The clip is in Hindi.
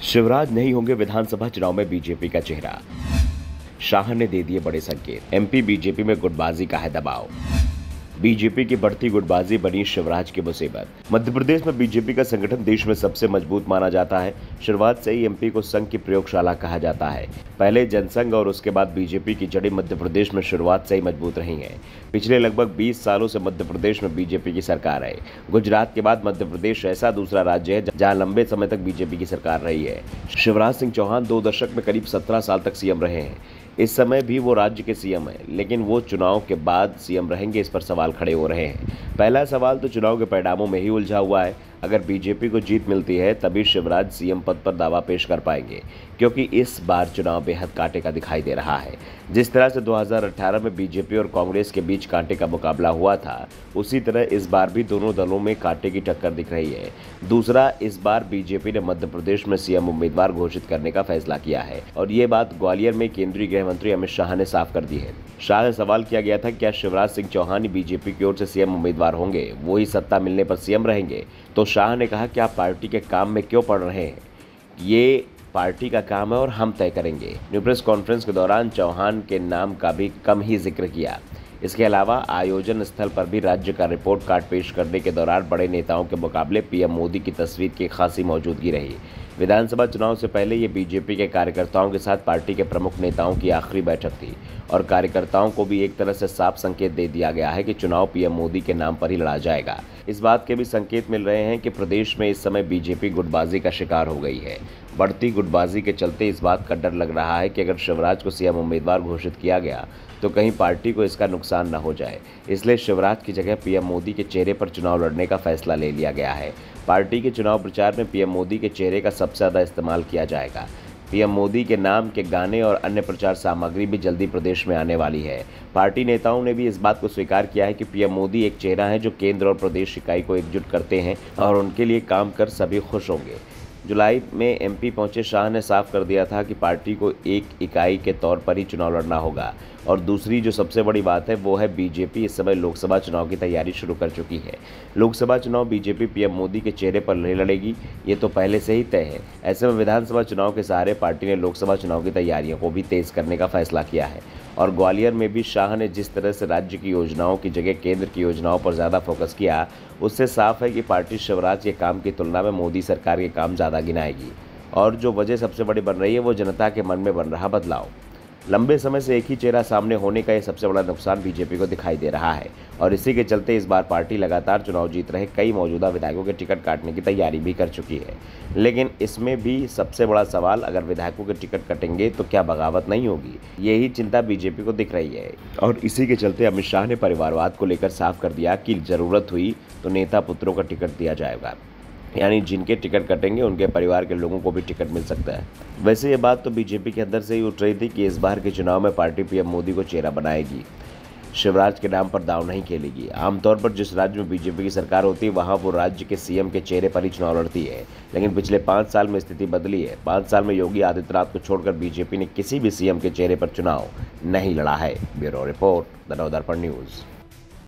शिवराज नहीं होंगे विधानसभा चुनाव में बीजेपी का चेहरा। शाह ने दे दिए बड़े संकेत। एमपी बीजेपी में गुटबाजी का है दबाव। बीजेपी की बढ़ती गुटबाजी बनी शिवराज की मुसीबत। मध्य प्रदेश में बीजेपी का संगठन देश में सबसे मजबूत माना जाता है। शुरुआत से ही एमपी को संघ की प्रयोगशाला कहा जाता है। पहले जनसंघ और उसके बाद बीजेपी की जड़ें मध्य प्रदेश में शुरुआत से ही मजबूत रही हैं। पिछले लगभग 20 सालों से मध्य प्रदेश में बीजेपी की सरकार है। गुजरात के बाद मध्य प्रदेश ऐसा दूसरा राज्य है जहां लंबे समय तक बीजेपी की सरकार रही है। शिवराज सिंह चौहान 2 दशक में करीब 17 साल तक सीएम रहे हैं। इस समय भी वो राज्य के सीएम हैं, लेकिन वो चुनाव के बाद सीएम रहेंगे, इस पर सवाल खड़े हो रहे हैं। पहला सवाल तो चुनाव के परिणामों में ही उलझा हुआ है। अगर बीजेपी को जीत मिलती है तभी शिवराज सीएम पद पर दावा पेश कर पाएंगे, क्योंकि इस बार चुनाव बेहद कांटे का दिखाई दे रहा है। जिस तरह से 2018 में बीजेपी और कांग्रेस के बीच कांटे का मुकाबला हुआ था, उसी तरह इस बार भी दोनों दलों में कांटे की टक्कर दिख रही है। दूसरा, इस बार बीजेपी ने मध्य प्रदेश में सीएम उम्मीदवार घोषित करने का फैसला किया है और ये बात ग्वालियर में केंद्रीय गृह मंत्री अमित शाह ने साफ कर दी है। शाह से सवाल किया गया था, क्या शिवराज सिंह चौहान ही बीजेपी की ओर से सीएम उम्मीदवार होंगे, वो ही सत्ता मिलने पर सीएम रहेंगे? तो शाह ने कहा कि आप पार्टी के काम में क्यों पड़ रहे हैं, ये पार्टी का काम है और हम तय करेंगे। न्यू प्रेस कॉन्फ्रेंस के दौरान चौहान के नाम का भी कम ही जिक्र किया। इसके अलावा आयोजन स्थल पर भी राज्य का रिपोर्ट कार्ड पेश करने के दौरान बड़े नेताओं के मुकाबले पीएम मोदी की तस्वीर की खासी मौजूदगी रही। विधानसभा चुनाव से पहले ये बीजेपी के कार्यकर्ताओं के साथ पार्टी के प्रमुख नेताओं की आखिरी बैठक थी और कार्यकर्ताओं को भी एक तरह से साफ संकेत दे दिया गया है कि चुनाव पीएम मोदी के नाम पर ही लड़ा जाएगा। इस बात के भी संकेत मिल रहे हैं कि प्रदेश में इस समय बीजेपी गुटबाजी का शिकार हो गई है। बढ़ती गुटबाजी के चलते इस बात का डर लग रहा है कि अगर शिवराज को सीएम उम्मीदवार घोषित किया गया तो कहीं पार्टी को इसका नुकसान न हो जाए, इसलिए शिवराज की जगह पीएम मोदी के चेहरे पर चुनाव लड़ने का फैसला ले लिया गया है। पार्टी के चुनाव प्रचार में पीएम मोदी के चेहरे का सबसे ज़्यादा इस्तेमाल किया जाएगा। पीएम मोदी के नाम के गाने और अन्य प्रचार सामग्री भी जल्दी प्रदेश में आने वाली है। पार्टी नेताओं ने भी इस बात को स्वीकार किया है कि पीएम मोदी एक चेहरा है जो केंद्र और प्रदेश इकाई को एकजुट करते हैं और उनके लिए काम कर सभी खुश होंगे। जुलाई में एमपी पहुंचे शाह ने साफ कर दिया था कि पार्टी को एक इकाई के तौर पर ही चुनाव लड़ना होगा। और दूसरी जो सबसे बड़ी बात है वो है बीजेपी इस समय लोकसभा चुनाव की तैयारी शुरू कर चुकी है। लोकसभा चुनाव बीजेपी पीएम मोदी के चेहरे पर नहीं लड़ेगी, ये तो पहले से ही तय है। ऐसे में विधानसभा चुनाव के सहारे पार्टी ने लोकसभा चुनाव की तैयारियों को भी तेज करने का फैसला किया है। और ग्वालियर में भी शाह ने जिस तरह से राज्य की योजनाओं की जगह केंद्र की योजनाओं पर ज़्यादा फोकस किया, उससे साफ है कि पार्टी शिवराज के काम की तुलना में मोदी सरकार के काम ज़्यादा गिनाएगी। और जो वजह सबसे बड़ी बन रही है वो जनता के मन में बन रहा बदलाव। लंबे समय से एक ही चेहरा सामने होने का यह सबसे बड़ा नुकसान बीजेपी को दिखाई दे रहा है और इसी के चलते इस बार पार्टी लगातार चुनाव जीत रहे कई मौजूदा विधायकों के टिकट काटने की तैयारी भी कर चुकी है। लेकिन इसमें भी सबसे बड़ा सवाल, अगर विधायकों के टिकट कटेंगे तो क्या बगावत नहीं होगी, यही चिंता बीजेपी को दिख रही है। और इसी के चलते अमित शाह ने परिवारवाद को लेकर साफ कर दिया कि जरूरत हुई तो नेता पुत्रों का टिकट दिया जाएगा, यानी जिनके टिकट कटेंगे उनके परिवार के लोगों को भी टिकट मिल सकता है। वैसे ये बात तो बीजेपी के अंदर से ही उठ रही थी कि इस बार के चुनाव में पार्टी पीएम मोदी को चेहरा बनाएगी, शिवराज के नाम पर दांव नहीं खेलेगी। आमतौर पर जिस राज्य में बीजेपी की सरकार होती है वहां वो राज्य के सीएम के चेहरे पर ही चुनाव लड़ती है, लेकिन पिछले 5 साल में स्थिति बदली है। 5 साल में योगी आदित्यनाथ को छोड़कर बीजेपी ने किसी भी सीएम के चेहरे पर चुनाव नहीं लड़ा है। Bureau report, the Navdarpan news.